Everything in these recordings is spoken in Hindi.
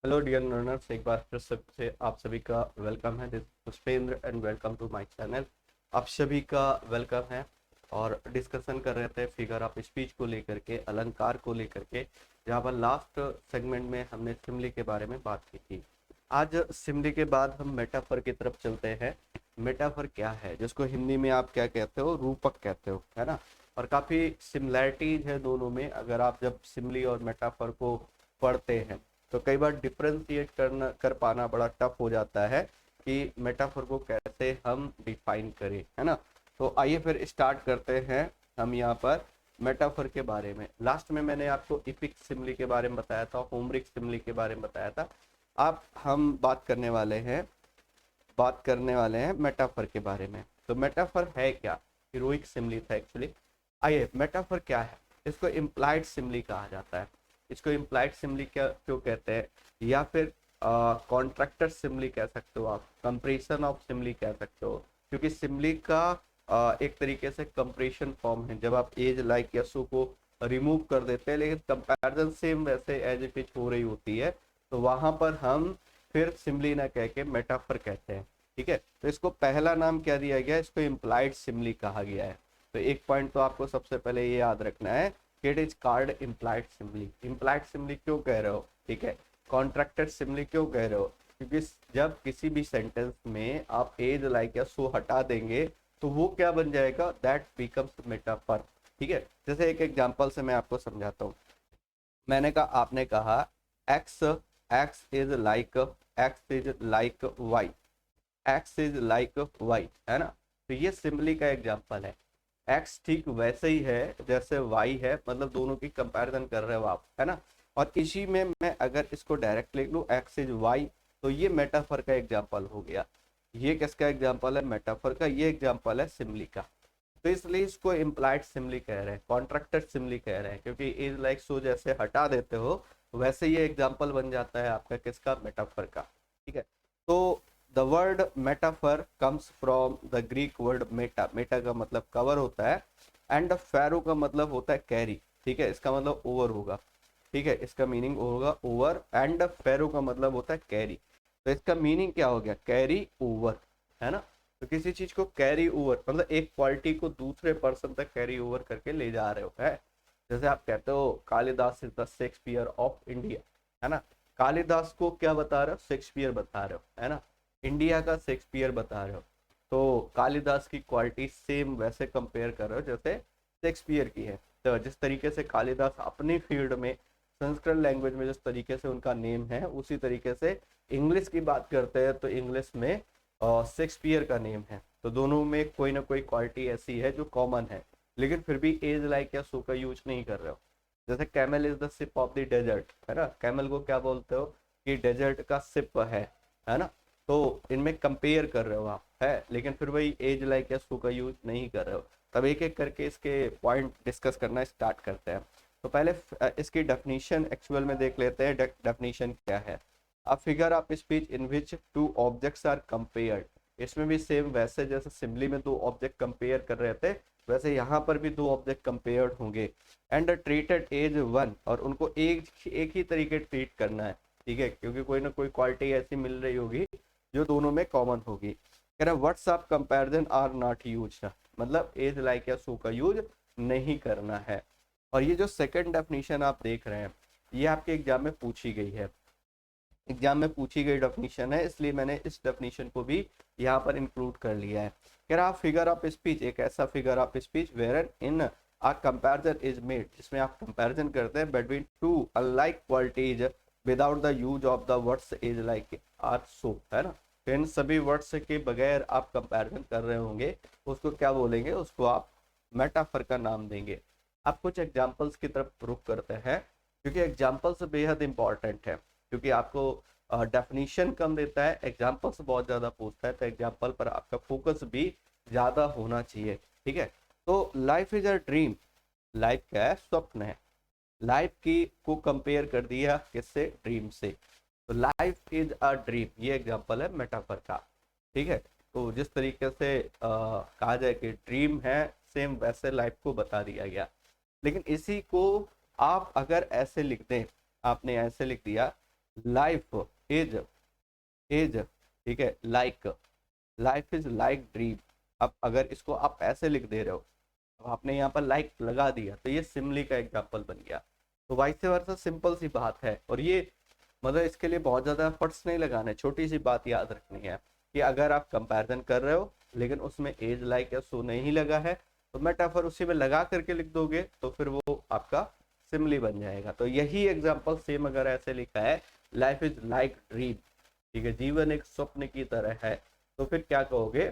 हेलो डियर लर्नर्स, एक बार फिर से आप सभी का वेलकम है। This Pushpendra and welcome to my channel. आप सभी का वेलकम है। और डिस्कशन कर रहे थे फिगर ऑफ स्पीच को लेकर के, अलंकार को लेकर के, जहाँ पर लास्ट सेगमेंट में हमने सिमली के बारे में बात की थी। आज सिमली के बाद हम मेटाफर की तरफ चलते हैं। मेटाफर क्या है, जिसको हिंदी में आप क्या कहते हो, रूपक कहते हो, है ना। और काफ़ी सिमिलैरिटीज है दोनों में। अगर आप जब सिमली और मेटाफर को पढ़ते हैं तो कई बार डिफ्रेंशिएट कर पाना बड़ा टफ हो जाता है कि मेटाफर को कैसे हम डिफाइन करें, है ना। तो आइए फिर स्टार्ट करते हैं हम यहाँ पर मेटाफर के बारे में। लास्ट में मैंने आपको इपिक सिमली के बारे में बताया था, होमरिक सिमली के बारे में बताया था। अब हम बात करने वाले हैं मेटाफर के बारे में। तो मेटाफर है क्या? हीरोइक सिमली था एक्चुअली। आइए, मेटाफर क्या है? इसको इम्प्लाइड सिमली कहा जाता है। इसको इम्प्लाइड सिमली क्या क्यों कहते हैं, या फिर कॉन्ट्रैक्टर सिमली कह सकते हो, आप कंप्रेशन ऑफ सिमली कह सकते हो। क्योंकि सिमली का एक तरीके से कंप्रेशन फॉर्म है। जब आप एज लाइक या सो को रिमूव कर देते हैं, लेकिन कंपैरिजन सेम वैसे एज इट इज हो रही होती है, तो वहां पर हम फिर सिमली ना कह के मेटाफर कहते हैं। ठीक है, तो इसको पहला नाम क्या दिया गया? इसको इम्प्लाइड सिमली कहा गया है। तो एक पॉइंट तो आपको सबसे पहले ये याद रखना है कि it is called implied simile. Implied simile क्यों कह रहे हो? ठीक है, कॉन्ट्रैक्टेड सिमली क्यों कह रहे हो? क्योंकि जब किसी भी सेंटेंस में आप एज लाइक या सो हटा देंगे तो वो क्या बन जाएगा? That becomes metaphor. ठीक है, जैसे एक एग्जांपल से मैं आपको समझाता हूँ। मैंने कहा, आपने कहा x x is like why, x is like why, है ना। तो ये सिंपली का एग्जांपल है। एक्स ठीक वैसे ही है जैसे वाई है, मतलब दोनों की कंपैरिजन कर रहे हो आप, है ना। और इसी में मैं अगर इसको डायरेक्ट लिख लूँ एक्स इज वाई, तो ये मेटाफर का एग्जांपल हो गया। ये किसका एग्जांपल है? मेटाफर का। ये एग्जांपल है सिमली का। तो इसलिए इसको इम्प्लाइड सिमली कह रहे हैं, कॉन्ट्रैक्टेड सिमली कह रहे हैं, क्योंकि इज लाइक सो जैसे हटा देते हो वैसे ये एग्जांपल बन जाता है आपका किसका? मेटाफर का। ठीक है, तो the word metaphor comes from the Greek word Meta. Meta का मतलब कवर होता है, एंड फेरो का मतलब होता है कैरी। ठीक है, इसका मतलब ओवर होगा। ठीक है, इसका मीनिंग होगा ओवर, एंड फेरो का मतलब होता है कैरी। तो इसका मीनिंग क्या हो गया? कैरी ओवर, है ना। तो किसी चीज को कैरी ओवर मतलब एक क्वालिटी को दूसरे पर्सन तक कैरी ओवर करके ले जा रहे हो, है। जैसे आप कहते हो Kalidas is the Shakespeare of India, है ना। कालिदास को क्या बता रहे हो? शेक्सपियर बता रहे हो, है ना। इंडिया का शेक्सपियर बता रहे हो। तो कालिदास की क्वालिटी सेम वैसे कंपेयर कर रहे हो जैसे शेक्सपियर की है। तो जिस तरीके से कालिदास अपनी फील्ड में, संस्कृत लैंग्वेज में जिस तरीके से उनका नेम है, उसी तरीके से इंग्लिश की बात करते हैं तो इंग्लिश में शेक्सपियर का नेम है। तो दोनों में कोई ना कोई क्वालिटी ऐसी है जो कॉमन है, लेकिन फिर भी एज लाइक या सो का यूज नहीं कर रहे हो। जैसे camel is the ship of the desert, है ना। कैमल को क्या बोलते हो? कि डेजर्ट का सिप है ना। तो इनमें कंपेयर कर रहे हो आप, है, लेकिन फिर वही एज लाइक या सो का यूज नहीं कर रहे हो। तब एक एक करके इसके पॉइंट डिस्कस करना स्टार्ट करते हैं। तो पहले इसकी डेफिनेशन एक्चुअल में देख लेते हैं। डेफिनेशन क्या है? A figure of speech in which two objects are compared. इसमें भी सेम वैसे जैसे सिंबली में दो ऑब्जेक्ट कंपेयर कर रहे थे, वैसे यहाँ पर भी दो ऑब्जेक्ट कंपेयर्ड होंगे, एंड ट्रीटेड एज वन, और उनको एक ही तरीके ट्रीट करना है। ठीक है, क्योंकि कोई ना कोई क्वालिटी ऐसी मिल रही होगी जो दोनों में कॉमन होगी। कह रहा WhatsApp comparison are not use, मतलब एज लाइक या सो का यूज नहीं करना है। और ये जो सेकंड डेफिनेशन आप देख रहे हैं, ये आपके एग्जाम में पूछी गई है। एग्जाम में पूछी गई डेफिनेशन है, इसलिए मैंने इस डेफिनेशन को भी यहाँ पर इंक्लूड कर लिया है। कह रहा फिगर ऑफ स्पीच एक ऐसा figure of speech where in a comparison is made, जिसमें आप कंपैरिजन करते हैं between two unlike qualities without the use of the words as like or so, है ना। तो इन सभी वर्ड्स के बगैर आप कंपैरिजन कर रहे होंगे, उसको क्या बोलेंगे? उसको आप मेटाफर का नाम देंगे। आप कुछ एग्जाम्पल्स की तरफ रुख करते हैं, क्योंकि एग्जाम्पल्स बेहद इंपॉर्टेंट है। क्योंकि आपको डेफिनेशन कम देता है, एग्जाम्पल्स बहुत ज्यादा पूछता है, तो एग्जाम्पल पर आपका फोकस भी ज्यादा होना चाहिए। ठीक है, तो life is a dream, life क्या है? स्वप्न है। लाइफ की को कंपेयर कर दिया किससे? ड्रीम से। तो लाइफ इज अ ड्रीम, ये एग्जाम्पल है मेटाफर का। ठीक है, तो जिस तरीके से कहा जाए कि ड्रीम है, सेम वैसे लाइफ को बता दिया गया। लेकिन इसी को आप अगर ऐसे लिख दें, आपने ऐसे लिख दिया लाइफ इज इज ठीक है, लाइफ इज लाइक ड्रीम। अब अगर इसको आप ऐसे लिख दे रहे हो, अब आपने यहाँ पर लाइक लगा दिया तो ये सिमली का एग्जाम्पल बन गया। तो वाइस वर्सा सिंपल सी बात है, और ये मतलब इसके लिए बहुत ज़्यादा एफर्ट्स नहीं लगाने, छोटी सी बात याद रखनी है कि अगर आप कंपैरिजन कर रहे हो लेकिन उसमें एज लाइक या सो नहीं लगा है, तो मेटाफर उसी में लगा करके लिख दोगे तो फिर वो आपका सिमली बन जाएगा। तो यही एग्जाम्पल सेम अगर ऐसे लिखा है, लाइफ इज लाइक ड्रीम, ठीक है, जीवन एक स्वप्न की तरह है, तो फिर क्या कहोगे,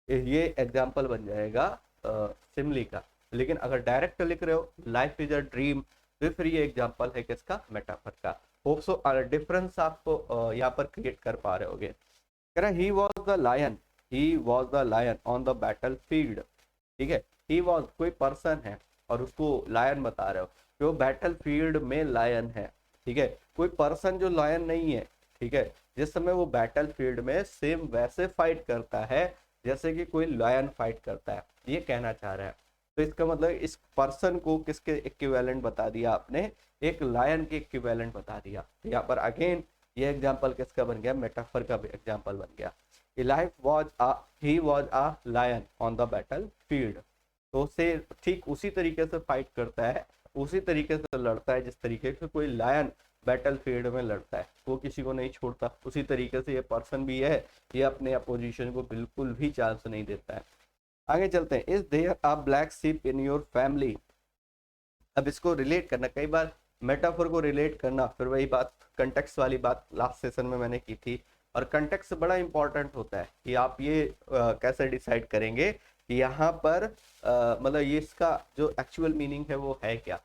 ये एग्जाम्पल बन जाएगा सिमली का। लेकिन अगर डायरेक्ट लिख रहे हो लाइफ इज अ ड्रीम, तो फिर ये एग्जाम्पल है किसका, मेटाफर का। होप सो डिफरेंस आपको यहाँ पर क्रिएट कर पा रहे होगे। कह रहा he was the lion, he was the lion on the battle field, ठीक है, ही वॉज कोई पर्सन है और उसको लायन बता रहे हो, जो बैटल फील्ड में लायन है, ठीक है, कोई पर्सन जो लायन नहीं है, ठीक है, जिस समय वो बैटल फील्ड में सेम वैसे फाइट करता है जैसे कि कोई लायन फाइट करता है, ये कहना चाह रहा है। तो इसका मतलब इस पर्सन को किसके इक्विवेलेंट बता दिया आपने, एक लायन के इक्विवेलेंट बता दिया। तो यहाँ पर अगेन ये एग्जांपल किसका बन गया, मेटाफर का भी एग्जांपल बन गया। Life was he was a lion on the battle field, तो से ठीक उसी तरीके से फाइट करता है, उसी तरीके से लड़ता है जिस तरीके से कोई लायन बैटल फील्ड में लड़ता है, वो किसी को नहीं छोड़ता। उसी तरीके से ये पर्सन भी है, ये अपने अपोजिशन को बिल्कुल भी चांस नहीं देता है। आगे चलते हैं, is there a black ship in your family. अब इसको रिलेट करना, कई बार मेटाफर को रिलेट करना, फिर वही बात कंटेक्स्ट वाली बात लास्ट सेशन में मैंने की थी, और कंटेक्स्ट बड़ा इंपॉर्टेंट होता है कि आप ये कैसे डिसाइड करेंगे कि यहाँ पर मतलब ये इसका जो एक्चुअल मीनिंग है वो है क्या,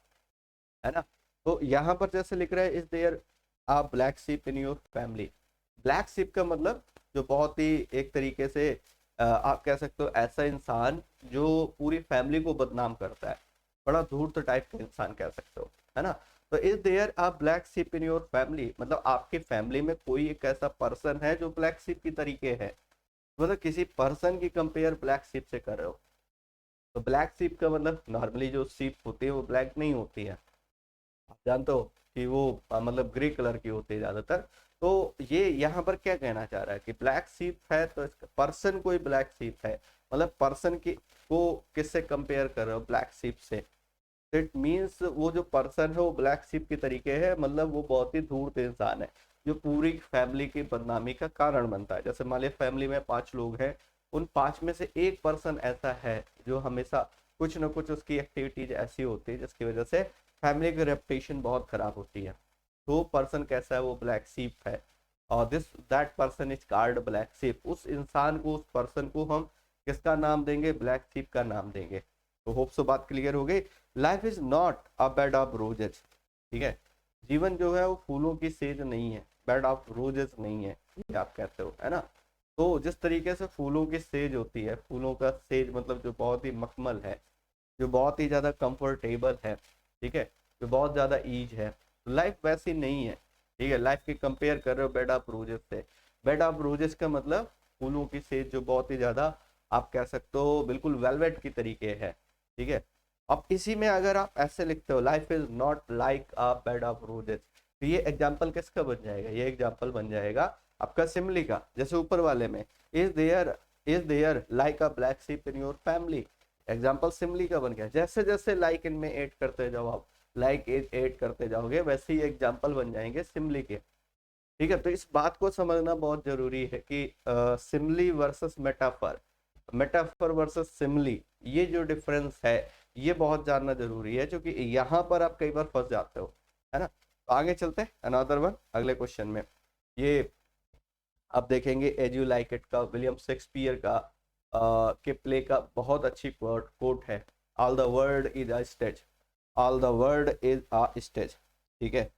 है ना। तो यहाँ पर जैसे लिख रहा है, is there a black ship in your family. Black sheep का मतलब जो बहुत ही एक तरीके से आप कह सकते हो ऐसा इंसान जो पूरी फैमिली को बदनाम करता है, बड़ा धूर्त टाइप का इंसान कह सकते हो, है ना। तो is there a black ship in your family, मतलब आपकी फैमिली में कोई एक ऐसा पर्सन है जो ब्लैक शिप की तरीके है, मतलब किसी पर्सन की कंपेयर ब्लैक शिप से कर रहे हो। तो ब्लैक शिप का मतलब नॉर्मली जो शिप होती है वो ब्लैक नहीं होती है, आप जानते हो कि वो मतलब ग्रे कलर की होती है ज्यादातर। तो ये यहाँ पर क्या कहना चाह रहा है कि ब्लैक सीप है, तो इसका पर्सन कोई ब्लैक सीप है, मतलब पर्सन की को किससे कंपेयर कर रहे हो, ब्लैक सीप से। इट मीन्स वो जो पर्सन है वो ब्लैक शिप की तरीके है, मतलब वो बहुत ही धूर्त इंसान है जो पूरी फैमिली की बदनामी का कारण बनता है। जैसे मान लिया फैमिली में 5 लोग हैं, उन 5 में से एक पर्सन ऐसा है जो हमेशा कुछ ना कुछ उसकी एक्टिविटीज ऐसी होती है जिसकी वजह से फैमिली की रेपुटेशन बहुत खराब होती है। तो पर्सन कैसा है, वो ब्लैक शिप है, और this that person is called black ship. उस इंसान को, उस पर्सन को हम किसका नाम देंगे, ब्लैक शिप का नाम देंगे। तो होप सो बात क्लियर हो गई। Life is not a bed of roses, ठीक है, जीवन जो है वो फूलों की सेज नहीं है, बेड ऑफ रोजेस नहीं है, ये आप कहते हो, है ना। तो जिस तरीके से फूलों की सेज होती है, फूलों का सेज मतलब जो बहुत ही मखमल है, जो बहुत ही ज्यादा कंफर्टेबल है, ठीक है, जो बहुत ज्यादा ईज है, तो लाइफ वैसी नहीं है, ठीक है। लाइफ की कंपेयर कर रहे हो बेड ऑफ रोजेस से, बेड ऑफ रोजेस का मतलब फूलों की सेज जो बहुत ही ज्यादा आप कह सकते हो बिल्कुल वेलवेट की तरीके है, ठीक है। अब इसी में अगर आप ऐसे लिखते हो life is not like a bed of roses, तो ये एग्जाम्पल किसका बन जाएगा, ये एग्जाम्पल बन जाएगा आपका सिमली का। जैसे ऊपर वाले में is there like a black ship in your family, example simile का बन गया। जैसे जैसे लाइक इनमें ऐड करते जाओ आप, लाइक ऐड करते जाओगे, वैसे ही एग्जाम्पल बन जाएंगे सिमली के, ठीक है। तो इस बात को समझना बहुत जरूरी है कि Simli versus metaphor, metaphor versus Simli, ये जो डिफरेंस है ये बहुत जानना जरूरी है, क्योंकि यहाँ पर आप कई बार फंस जाते हो, है ना। तो आगे चलते हैं अनदर वन, अगले क्वेश्चन में। ये आप देखेंगे एज यू लाइक इट का, विलियम शेक्सपियर का के प्ले का बहुत अच्छी कोट है, all the world is a stage, all the world is a stage, ठीक है।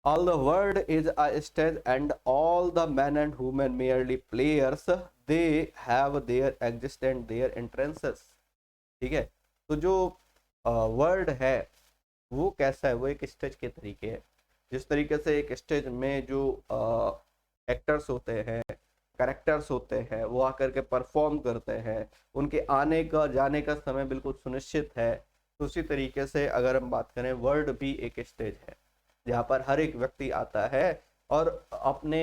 All the world is a stage and all the men and women merely players, they have their existence, their entrances, ठीक है। तो जो वर्ल्ड है वो कैसा है, वो एक स्टेज के तरीके है। जिस तरीके से एक स्टेज में जो एक्टर्स होते हैं, करेक्टर्स होते हैं, वो आकर के परफॉर्म करते हैं, उनके आने का जाने का समय बिल्कुल सुनिश्चित है, तो उसी तरीके से अगर हम बात करें वर्ल्ड भी एक स्टेज है, जहाँ पर हर एक व्यक्ति आता है और अपने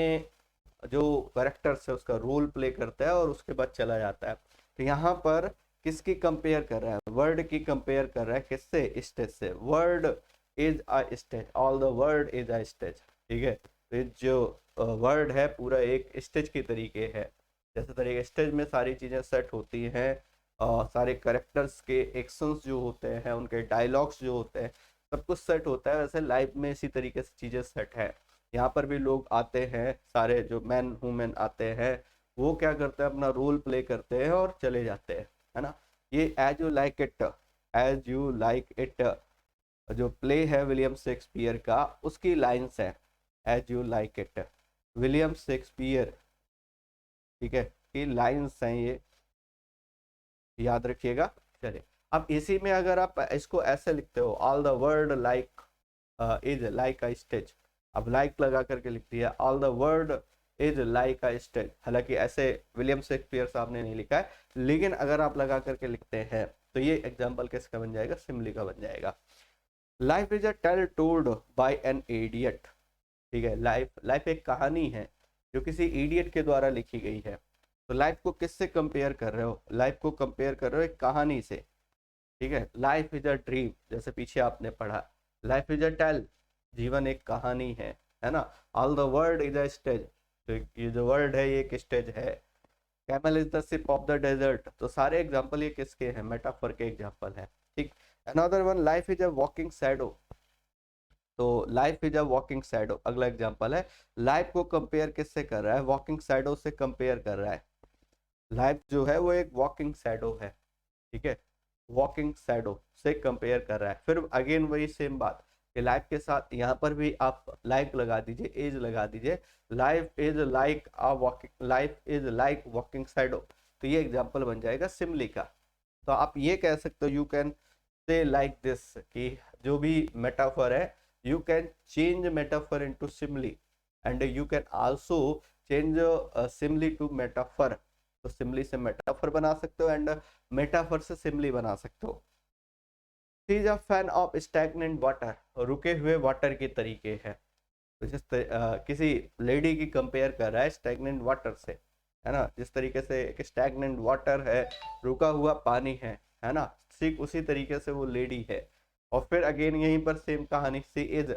जो करेक्टर्स है उसका रोल प्ले करता है और उसके बाद चला जाता है। तो यहाँ पर किसकी कंपेयर कर रहा है, वर्ल्ड की कंपेयर कर रहा है, किससे, स्टेज से। World is a stage, all the world is a stage, ठीक है। तो ये जो वर्ल्ड है पूरा एक स्टेज की तरीके है, जैसे तरीके स्टेज में सारी चीजें सेट होती हैं, सारे करेक्टर्स के एक्शंस जो होते हैं, उनके डायलॉग्स जो होते हैं, सब कुछ सेट होता है, वैसे लाइफ में इसी तरीके से चीजें सेट है। यहाँ पर भी लोग आते हैं, सारे जो मैन वुमेन आते हैं, वो क्या करते हैं, अपना रोल प्ले करते हैं और चले जाते हैं, है ना। ये as you like it, as you like it जो प्ले है विलियम शेक्सपियर का, उसकी लाइंस है, as you like it, William Shakespeare, ठीक है, की लाइंस हैं ये, याद रखिएगा। चलिए, अब इसी में अगर आप इसको ऐसे लिखते हो, all the world like is like a stage, अब लाइक लगा करके लिख दिया, all the world is like a stage. हालांकि ऐसे विलियम शेक्सपियर साहब ने नहीं लिखा है, लेकिन अगर आप लगा करके लिखते हैं तो ये एग्जाम्पल किसका बन जाएगा, सिमली का बन जाएगा। Life is a tale told by an idiot, ठीक है। लाइफ लाइफ एक कहानी है जो किसी इडियट के द्वारा लिखी गई है। तो लाइफ को किससे कंपेयर कर रहे हो, लाइफ को कंपेयर कर रहे हो एक कहानी से, ठीक है। लाइफ इज अ ड्रीम, जैसे पीछे आपने पढ़ा, लाइफ इज अ टेल, जीवन एक कहानी है ना। All the world is a stage, तो ये जो वर्ल्ड है ये एक स्टेज है। Camel is the ship of the desert, तो सारे एग्जांपल ये किसके हैं, मेटाफर के एग्जांपल है, ठीक। Another one, life is a walking shadow, तो life is a walking shadow अगला एग्जांपल है। लाइफ को कंपेयर किससे कर रहा है, वॉकिंग शैडो से कंपेयर कर रहा है। लाइफ जो है वो एक वॉकिंग शैडो है, ठीक है, वॉकिंग शैडो से कंपेयर कर रहा है। फिर अगेन वही सेम बात कि लाइफ के साथ यहाँ पर भी आप लाइक लगा दीजिए, एज लगा दीजिए, life is like a walking, life is like walking shadow, तो ये एग्जांपल बन जाएगा सिमली का। तो आप ये कह सकते हो, you can say like this, कि जो भी मेटाफर है, you can change metaphor into simile, and you can also change simile to metaphor. तो सिमली से मेटाफर बना सकते हो एंड मेटाफर से सिमली बना सकते हो। He is a fan of stagnant water, रुके हुए वाटर के तरीके है। तो किसी लेडी की कंपेयर कर रहा है स्टैग्नेंट वाटर से, है ना। जिस तरीके से एक स्टैग्नेंट वाटर है, रुका हुआ पानी है ना, ठीक उसी तरीके से वो लेडी है। और फिर अगेन यहीं पर सेम कहानी, she is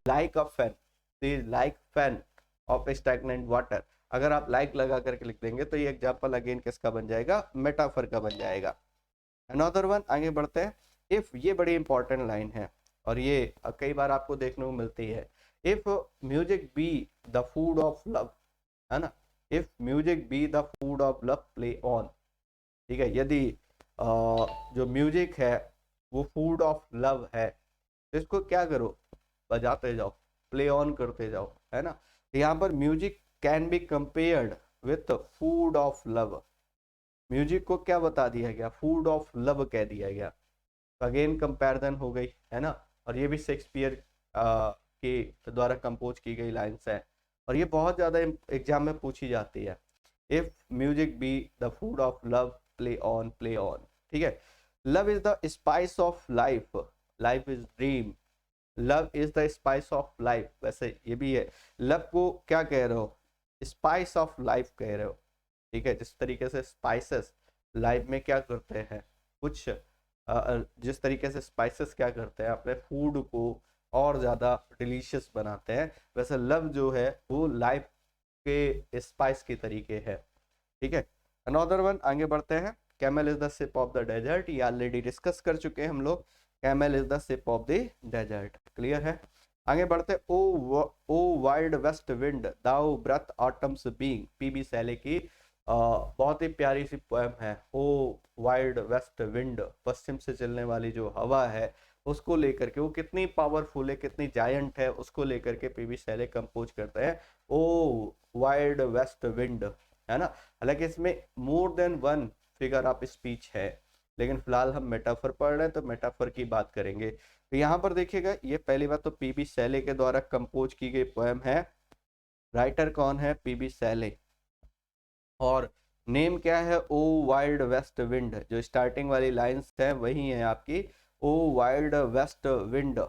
like a fen, she is like fen of stagnant water. अगर आप लाइक लगा करके लिख देंगे तो ये एग्जाम्पल अगेन किसका बन जाएगा, मेटाफर का बन जाएगा। अनदर वन, आगे बढ़ते हैं। इफ, ये बड़ी इंपॉर्टेंट लाइन है और ये कई बार आपको देखने को मिलती है। If music be the food of love, है ना, if music be the food of love play on, ठीक है। यदि जो म्यूजिक है वो फूड ऑफ लव है, तो इसको क्या करो, बजाते जाओ, प्ले ऑन करते जाओ, है ना। तो यहाँ पर music can be compared with food of love, music को क्या बता दिया गया, फूड ऑफ लव कह दिया गया। अगेन कंपैरिजन हो गई, है ना। और ये भी शेक्सपियर के द्वारा कंपोज की गई लाइंस है, और ये बहुत ज्यादा एग्जाम में पूछी जाती है। If music be the food of love play on, ठीक है। Love is the spice of life, life is dream, love is the spice of life, वैसे ये भी है। लव को क्या कह रहे हो, स्पाइस ऑफ लाइफ कह रहे हो, ठीक है। जिस तरीके से स्पाइसेस लाइफ में क्या करते हैं, कुछ जिस तरीके से स्पाइसेस क्या करते हैं, अपने फूड को और ज़्यादा डिलीशियस बनाते हैं, वैसे लव जो है वो लाइफ के स्पाइस की तरीके है, ठीक है। अनदर वन, आगे बढ़ते हैं। Camel is the ship of the desert, ये ऑलरेडी डिस्कस कर चुके हैं हम लोग। Camel is the ship of the desert, clear है। आगे बढ़ते, O wild west wind thou breath autumn's being, PB Shelley की बहुत ही प्यारी सी पोएम है। ओ वाइल्ड वेस्ट विंड, पश्चिम से चलने वाली जो हवा है उसको लेकर के, वो कितनी पावरफुल है, कितनी जायंट है, उसको लेकर के पीबी शैले कंपोज करते हैं, ओ वाइल्ड वेस्ट विंड, है ना। हालांकि इसमें more than one figure of speech है, लेकिन फिलहाल हम मेटाफर पढ़ रहे हैं तो मेटाफर की बात करेंगे। तो यहाँ पर देखिएगा, ये पहली बात तो पीबी शैले के द्वारा कंपोज की गई पोएम है। राइटर कौन है, पीबी शैले, और नेम क्या है, ओ वाइल्ड वेस्ट विंड, जो स्टार्टिंग वाली लाइंस है वही है आपकी, ओ वाइल्ड वेस्ट विंड,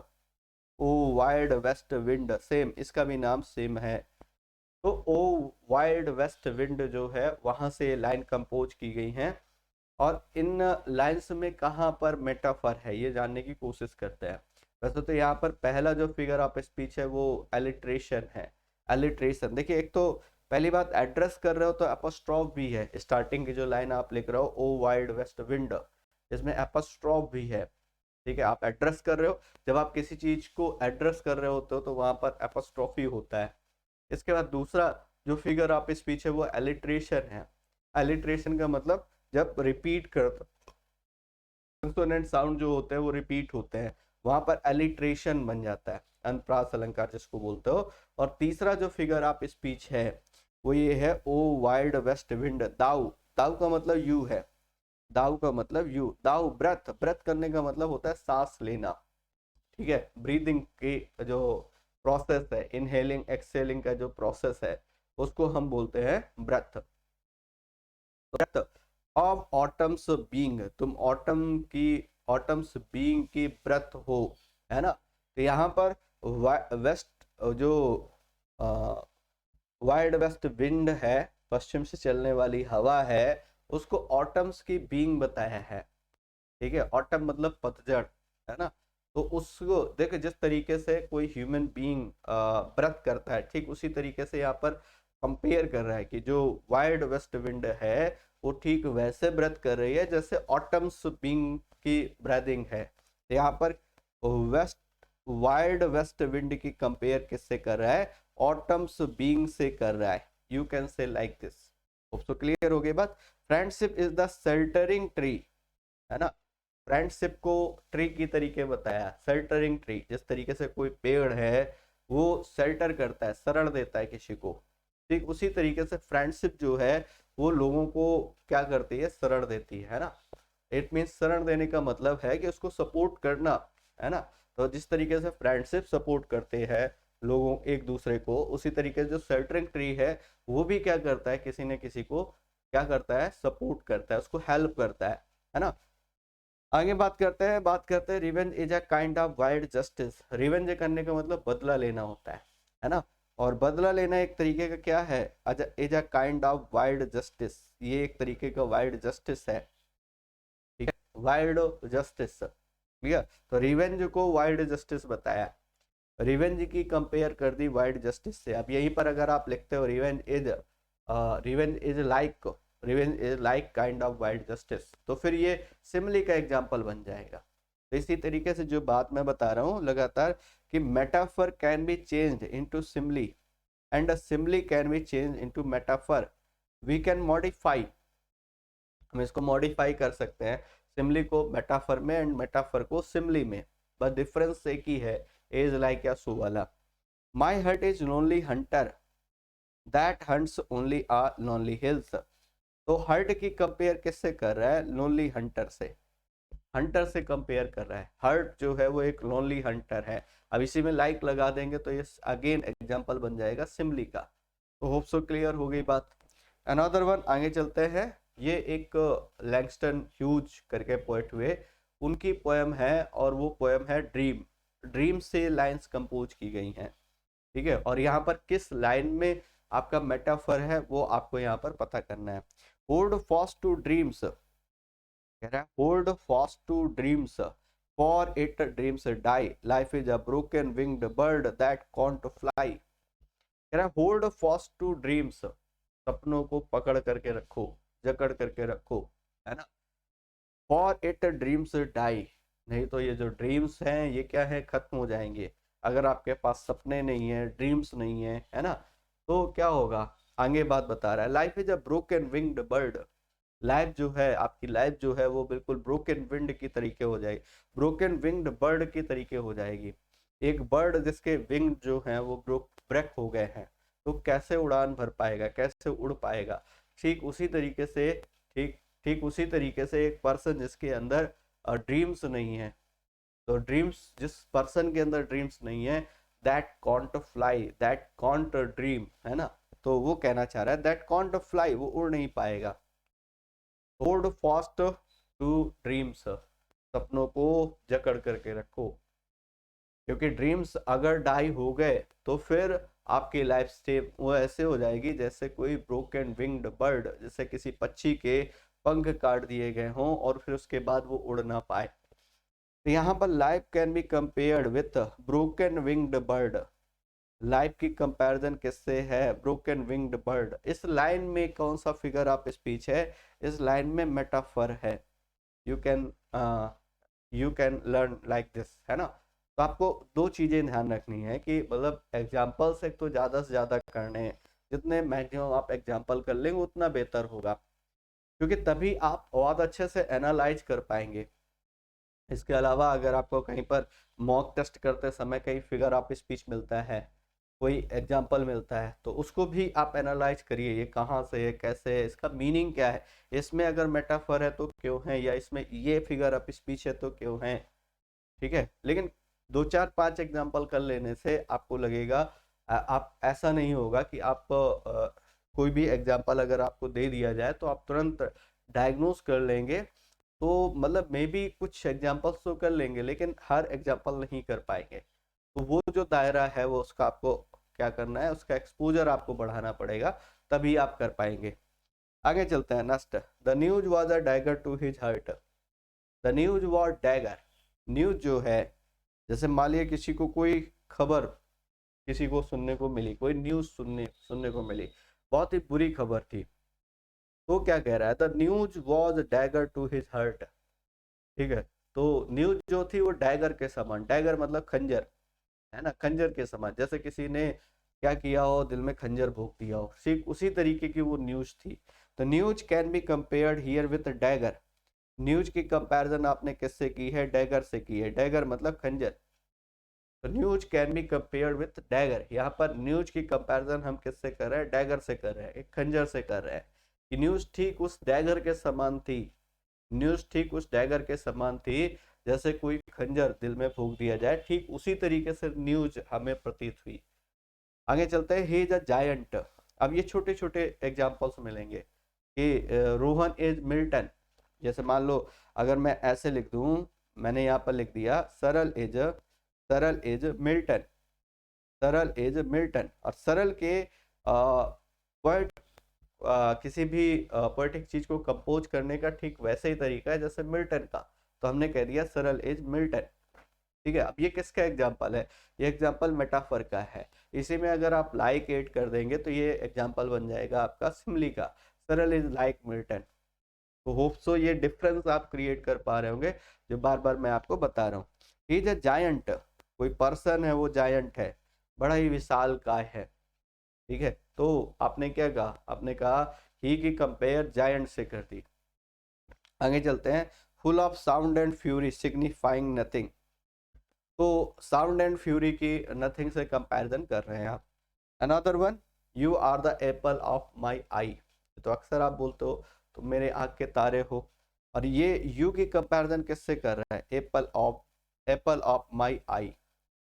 ओ वाइल्ड वेस्ट विंड, सेम इसका भी नाम सेम है। तो ओ वाइल्ड वेस्ट विंड जो है वहां से लाइन कंपोज की गई हैं। और इन लाइंस में कहाँ पर मेटाफर है ये जानने की कोशिश करते हैं। वैसे तो यहाँ पर पहला जो फिगर ऑफ स्पीच है वो एलिट्रेशन है। एलिट्रेशन देखिए, एक तो पहली बात एड्रेस कर रहे हो तो एपोस्ट्रॉफ भी है, स्टार्टिंग की जो लाइन आप लिख रहे हो ओ वाइल्ड वेस्ट विंड, इसमें एपोस्ट्रॉफ भी है। ठीक है, आप एड्रेस कर रहे हो, जब आप किसी चीज को एड्रेस कर रहे होते हो तो वहां पर एपोस्ट्रॉफी होता है। इसके बाद दूसरा जो फिगर ऑफ स्पीच है वो एलिट्रेशन है। एलिट्रेशन का मतलब जब रिपीट करते कंसोनेंट साउंड जो होते हैं वो रिपीट होते हैं, वहां पर एलिट्रेशन बन जाता है, अनुप्रास अलंकार जिसको बोलते हो। और तीसरा जो फिगर ऑफ स्पीच है वो ये है ओ वाइल्ड वेस्ट विंड। दाऊ, दाऊ का मतलब यू है, दाऊ का मतलब यू, दाऊ ब्रेथ, ब्रेथ करने का मतलब होता है सांस लेना। ठीक है, ब्रीदिंग की जो प्रोसेस है, इनहेलिंग एक्सहेलिंग का जो प्रोसेस है उसको हम बोलते हैं breath. Breath of autumn's being, तुम ऑटम की, ऑटम्स बीइंग की ब्रेथ हो, है ना। तो यहाँ पर वेस्ट जो वाइड वेस्ट विंड है, पश्चिम से चलने वाली हवा है, उसको ऑटम्स की बीइंग बताया है। ठीक है, ऑटम मतलब पतझड़, है ना। तो उसको देखो, जिस तरीके से कोई ह्यूमन बीइंग ब्रेथ करता है, ठीक उसी तरीके से यहाँ पर कंपेयर कर रहा है कि जो वाइल्ड वेस्ट विंड है वो ठीक वैसे ब्रेथ कर रही है जैसे ऑटम्स बीइंग की ब्रेथिंग है। तो यहाँ पर वेस्ट, वाइल्ड वेस्ट विंड की कंपेयर किससे कर रहा है, ऑटम्स बीइंग से कर रहा है। You can say like this. तो क्लियर हो गई बात। Friendship is the sheltering tree, है ना। फ्रेंडशिप को ट्री की तरीके बताया, शेल्टरिंग ट्री, जिस तरीके से कोई पेड़ है वो शेल्टर करता है, शरण देता है किसी को, ठीक उसी तरीके से फ्रेंडशिप जो है वो लोगों को क्या करती है, शरण देती है ना। इट मीन्स शरण देने का मतलब है कि उसको सपोर्ट करना, है ना। तो जिस तरीके से फ्रेंडशिप सपोर्ट करते हैं लोगों एक दूसरे को, उसी तरीके से जो शेल्टरिंग ट्री है वो भी क्या करता है, किसी न किसी को क्या करता है, सपोर्ट करता है, उसको हेल्प करता है ना। आगे बात करते हैं revenge is a kind of wild justice. Revenge करने का मतलब बदला लेना होता है ना। और बदला लेना एक तरीके का क्या है, is a kind of wild justice, ये एक तरीके का वाइल्ड जस्टिस है। ठीक है, वाइल्ड जस्टिस, ठीक है। तो रिवेंज को वाइल्ड जस्टिस बताया, रिवेंज की कंपेयर कर दी वाइल्ड जस्टिस से। अब यहीं पर अगर आप लिखते हो revenge is like, revenge is like kind of wild justice, तो फिर ये सिमली का एग्जाम्पल बन जाएगा। तो इसी तरीके से जो बात मैं बता रहा हूँ लगातार कि metaphor can be changed into simile and a simile can be changed into metaphor. We can modify, हम इसको मॉडिफाई कर सकते हैं सिमली को मेटाफर में एंड मेटाफर को सिमली में। बस डिफरेंस एक ही है, एज लाइक या सो वाला। My heart is lonely hunter that hunts only a lonely hills. तो हर्ट की कंपेयर किससे कर रहा है, लोनली हंटर से, हंटर से कंपेयर कर रहा है। हर्ट जो है वो एक लोनली हंटर है। अब इसी में लाइक लगा देंगे तो ये अगेन एग्जांपल बन जाएगा सिमली का। तो होप सो क्लियर हो गई बात। अनदर वन, आगे चलते हैं। ये एक लैंगस्टन ह्यूज करके पोएट हुए, उनकी पोएम है और वो पोएम है ड्रीम। ड्रीम से लाइंस कंपोज की गई हैं। ठीक है, और यहाँ पर किस लाइन में आपका मेटाफर है वो आपको यहाँ पर पता करना है। होल्ड फास्ट टू ड्रीम्स, कह रहा है hold fast to dreams for it dreams die, life is a broken winged bird that can't fly. कह रहा है होल्ड फास्ट टू ड्रीम्स, सपनों को पकड़ करके रखो, जकड़ करके रखो, है ना। फॉर इट ड्रीम्स डाई, नहीं तो ये जो ड्रीम्स हैं ये क्या है, खत्म हो जाएंगे। अगर आपके पास सपने नहीं है, ड्रीम्स नहीं है, है ना, तो क्या होगा। आगे बात बता रहा है life is a broken winged bird, life जो है आपकी, लाइफ जो है वो बिल्कुल ब्रोकन विंड की तरीके हो जाएगी, ब्रोकन विंग्ड बर्ड की तरीके हो जाएगी। एक बर्ड जिसके विंग जो है वो ब्रेक हो गए हैं, तो कैसे उड़ान भर पाएगा, कैसे उड़ पाएगा। ठीक उसी तरीके से, ठीक ठीक उसी तरीके से एक पर्सन जिसके अंदर ड्रीम्स नहीं है, तो ड्रीम्स, जिस पर्सन के अंदर ड्रीम्स नहीं है, that can't fly, that can't dream, है ना। तो वो कहना चाह रहा है दैट कॉन्ट फ्लाई, वो उड़ नहीं पाएगा। होल्ड फास्ट टू ड्रीम्स, सपनों को जकड़ करके रखो। क्योंकि ड्रीम्स अगर डाई हो गए तो फिर आपकी लाइफ स्टेप वो ऐसे हो जाएगी जैसे कोई ब्रोकन विंग्ड बर्ड, जैसे किसी पक्षी के पंख काट दिए गए हों और फिर उसके बाद वो उड़ ना पाए। तो यहाँ पर life can be compared with broken winged bird. Life की कंपैरिजन किससे है? Broken winged bird. इस लाइन में कौन सा फिगर ऑफ स्पीच है? इस लाइन में मेटाफर है। You can learn like this, है ना। तो आपको दो चीजें ध्यान रखनी है कि मतलब एग्जाम्पल्स एक तो ज्यादा से ज्यादा करने हैं, जितने मैक्सिमम आप एग्जाम्पल कर लेंगे उतना बेहतर होगा, क्योंकि तभी आप बहुत अच्छे से एनालाइज कर पाएंगे। इसके अलावा अगर आपको कहीं पर मॉक टेस्ट करते समय कहीं फिगर ऑफ स्पीच मिलता है, कोई एग्जाम्पल मिलता है, तो उसको भी आप एनालाइज करिए, ये कहाँ से है, कैसे है, इसका मीनिंग क्या है, इसमें अगर मेटाफर है तो क्यों है, या इसमें ये फिगर ऑफ स्पीच है तो क्यों है। ठीक है, लेकिन दो चार पांच एग्जाम्पल कर लेने से आपको लगेगा आप ऐसा नहीं होगा कि आप कोई भी एग्जाम्पल अगर आपको दे दिया जाए तो आप तुरंत डायग्नोस कर लेंगे। तो मतलब मे बी कुछ एग्जाम्पल्स तो कर लेंगे लेकिन हर एग्जाम्पल नहीं कर पाएंगे। तो वो जो दायरा है वो उसका आपको क्या करना है, उसका एक्सपोजर आपको बढ़ाना पड़ेगा, तभी आप कर पाएंगे। आगे चलते हैं। Next, the news was a dagger to his heart. The news was dagger. News जो है, जैसे मान लिया किसी को कोई खबर किसी को सुनने को मिली, कोई न्यूज सुनने सुनने को मिली, बहुत ही बुरी खबर थी, तो क्या कह रहा है? The news was dagger to his heart. ठीक है, तो न्यूज जो थी वो डैगर के समान, डैगर मतलब खंजर, है ना, खंजर के समान, जैसे किसी ने क्या किया हो, दिल में खंजर भोंक दिया हो, ठीक उसी तरीके की वो न्यूज थी। तो news can be compared here with dagger. News की कंपैरिजन आपने किससे की है? डैगर से की है। डैगर मतलब खंजर। तो news can be compared with dagger. यहाँ पर न्यूज की कंपैरिजन हम किससे कर रहे हैं? डैगर से कर रहे हैं, एक खंजर से कर रहे हैं। कि न्यूज ठीक उस डैगर के समान थी, न्यूज ठीक उस डैगर के समान थी, जैसे कोई खंजर दिल में फूंक दिया जाए, ठीक उसी तरीके से न्यूज हमें प्रतीत हुई। आगे चलते हैं। He is a giant. अब ये छोटे छोटे एग्जांपल्स मिलेंगे कि रोहन इज मिल्टन। जैसे मान लो अगर मैं ऐसे लिख दूं, मैंने यहाँ पर लिख दिया सरल इज मिल्टन। सरल इज मिल्टन, और सरल के वर्ड किसी भी पोएटिक चीज को कंपोज करने का ठीक वैसे ही तरीका है जैसे मिल्टन का। तो हमने कह दिया सरल इज मिल्टन। ठीक है, अब ये किसका एग्जाम्पल है? ये एग्जाम्पल मेटाफर का है। इसी में अगर आप लाइक ऐड कर देंगे तो ये एग्जाम्पल बन जाएगा आपका सिमली का, सरल इज लाइक मिल्टन। तो होप सो ये डिफरेंस आप क्रिएट कर पा रहे होंगे जो बार बार मैं आपको बता रहा हूँ। ही इज अ जायंट, कोई पर्सन है वो जायंट है, बड़ा ही विशाल काय है। ठीक है, तो आपने क्या कहा? आपने कहा ही की कंपेयर जायंट से कर दी। आगे चलते हैं। Full of sound and fury signifying nothing. तो साउंड एंड फ्यूरी की नथिंग से कंपैरिजन कर रहे हैं आप। Another one, you are the apple of my eye. तो अक्सर आप बोलते हो तुम मेरे आँख के तारे हो, और ये यू की कंपैरिजन किससे कर रहा है? एप्पल ऑफ माई आई,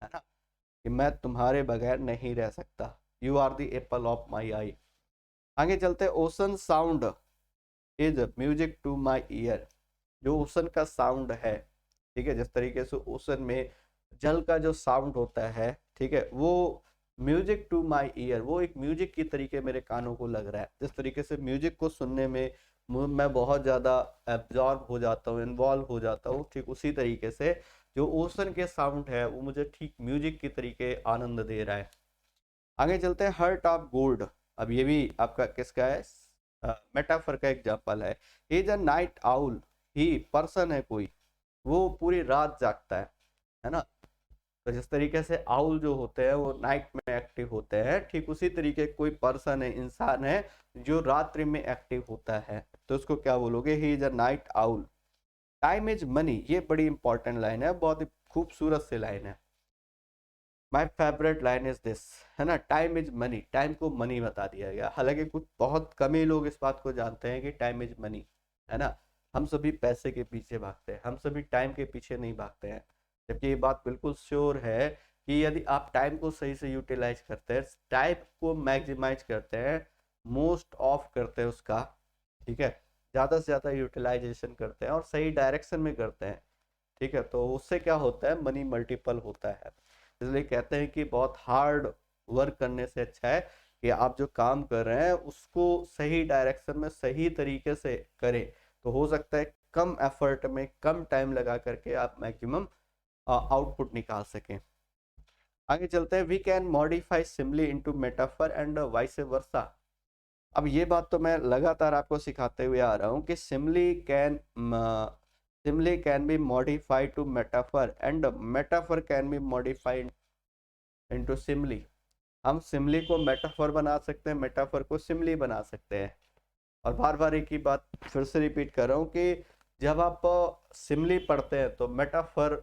है ना, कि मैं तुम्हारे बगैर नहीं रह सकता। You are the apple of my eye. आगे चलते। Ocean sound is music to my ear. जो ओशन का साउंड है, ठीक है, जिस तरीके से ओशन में जल का जो साउंड होता है, ठीक है, वो म्यूजिक टू माई ईयर, वो एक म्यूजिक की तरीके मेरे कानों को लग रहा है। जिस तरीके से म्यूजिक को सुनने में मैं बहुत ज़्यादा एब्जॉर्ब हो जाता हूँ, इन्वॉल्व हो जाता हूँ, ठीक उसी तरीके से जो ओशन के साउंड है वो मुझे ठीक म्यूजिक की तरीके आनंद दे रहा है। आगे चलते हैं। Hurt of gold. अब ये भी आपका किसका है? मेटाफर का एग्जाम्पल है। Is a night owl. He person है कोई, वो पूरी रात जागता है ना। तो जिस तरीके से आउल जो होते हैं वो नाइट में एक्टिव होते हैं, ठीक उसी तरीके कोई पर्सन है, इंसान है, जो रात्रि में एक्टिव होता है, तो उसको क्या बोलोगे? He is a night owl. Time is money. ये बड़ी इंपॉर्टेंट लाइन है, बहुत ही खूबसूरत सी लाइन है। My favourite line is this, है ना, टाइम इज मनी। टाइम को मनी बता दिया गया, हालांकि कुछ बहुत कम ही लोग इस बात को जानते हैं कि टाइम इज मनी, है ना। हम सभी पैसे के पीछे भागते हैं, हम सभी टाइम के पीछे नहीं भागते हैं। जबकि ये बात बिल्कुल श्योर है कि यदि आप टाइम को सही से यूटिलाइज करते हैं, टाइम को मैक्सिमाइज करते हैं, मोस्ट ऑफ करते हैं उसका, ठीक है, ज़्यादा से ज़्यादा यूटिलाइजेशन करते हैं और सही डायरेक्शन में करते हैं, ठीक है, तो उससे क्या होता है? मनी मल्टीपल होता है। इसलिए कहते हैं कि बहुत हार्ड वर्क करने से अच्छा है कि आप जो काम कर रहे हैं उसको सही डायरेक्शन में सही तरीके से करें, तो हो सकता है कम एफर्ट में कम टाइम लगा करके आप मैक्सिमम आउटपुट निकाल सकें। आगे चलते हैं, we can modify simile into metaphor and vice versa. अब ये बात तो मैं लगातार आपको सिखाते हुए आ रहा हूँ कि simile can be modified to metaphor and metaphor can be modified into simile. हम सिमली को मेटाफर बना सकते हैं, मेटाफर को सिमली बना सकते हैं। और बार बार एक ही बात फिर से रिपीट कर रहा हूँ कि जब आप सिमली पढ़ते हैं तो मेटाफर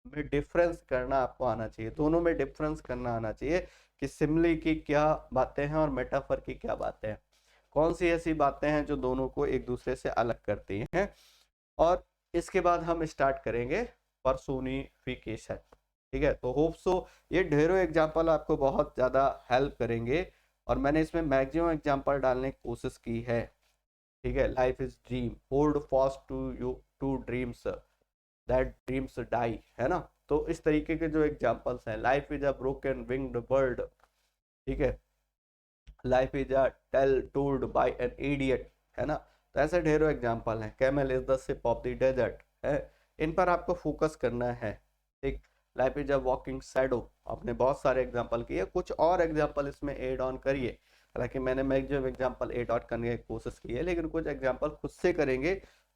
में डिफरेंस करना आपको आना चाहिए, दोनों में डिफरेंस करना आना चाहिए कि सिमली की क्या बातें हैं और मेटाफर की क्या बातें हैं, कौन सी ऐसी बातें हैं जो दोनों को एक दूसरे से अलग करती हैं। और इसके बाद हम स्टार्ट करेंगे पर्सोनिफिकेशन। ठीक है, तो होप सो ये ढेरों एग्जाम्पल आपको बहुत ज़्यादा हेल्प करेंगे और मैंने इसमें मैक्सिमम एग्जाम्पल डालने की कोशिश की है। ठीक है, life is dream, hold fast to you to dreams that dreams die, है ना। तो इस तरीके के जो एग्जाम्पल्स हैं, life is a broken winged bird, ठीक है, life is a tale told by an idiot, है ना। तो ऐसे ढेरों एग्जाम्पल हैं, camel is the ship of the desert है, इन पर आपको फोकस करना है। ठीक, life is a walking shadow, आपने बहुत सारे एग्जाम्पल किए, कुछ और एग्जाम्पल इसमें एड ऑन करिए। हालांकि मैंने मैक्सिमम एग्जाम्पल एड ऑन करने की कोशिश की है, लेकिन कुछ एग्जाम्पल खुद से करेंगे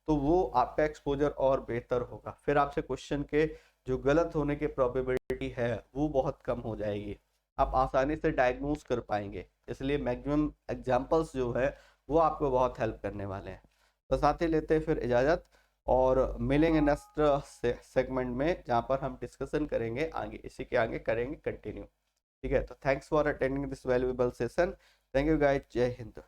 तो वो आपका एक्सपोजर और बेहतर होगा, फिर आपसे क्वेश्चन के जो गलत होने की प्रोबेबिलिटी है वो बहुत कम हो जाएगी, आप आसानी से डायग्नोज कर पाएंगे। इसलिए मैक्सिमम एग्जाम्पल्स जो है वो आपको बहुत हेल्प करने वाले हैं। तो साथ ही लेते हैं फिर इजाज़त और मिलेंगे नेक्स्ट सेगमेंट में, जहाँ पर हम डिस्कशन करेंगे आगे, इसी के आगे करेंगे कंटिन्यू। ठीक है, तो thanks for attending this valuable session. Thank you guys, जय हिंद।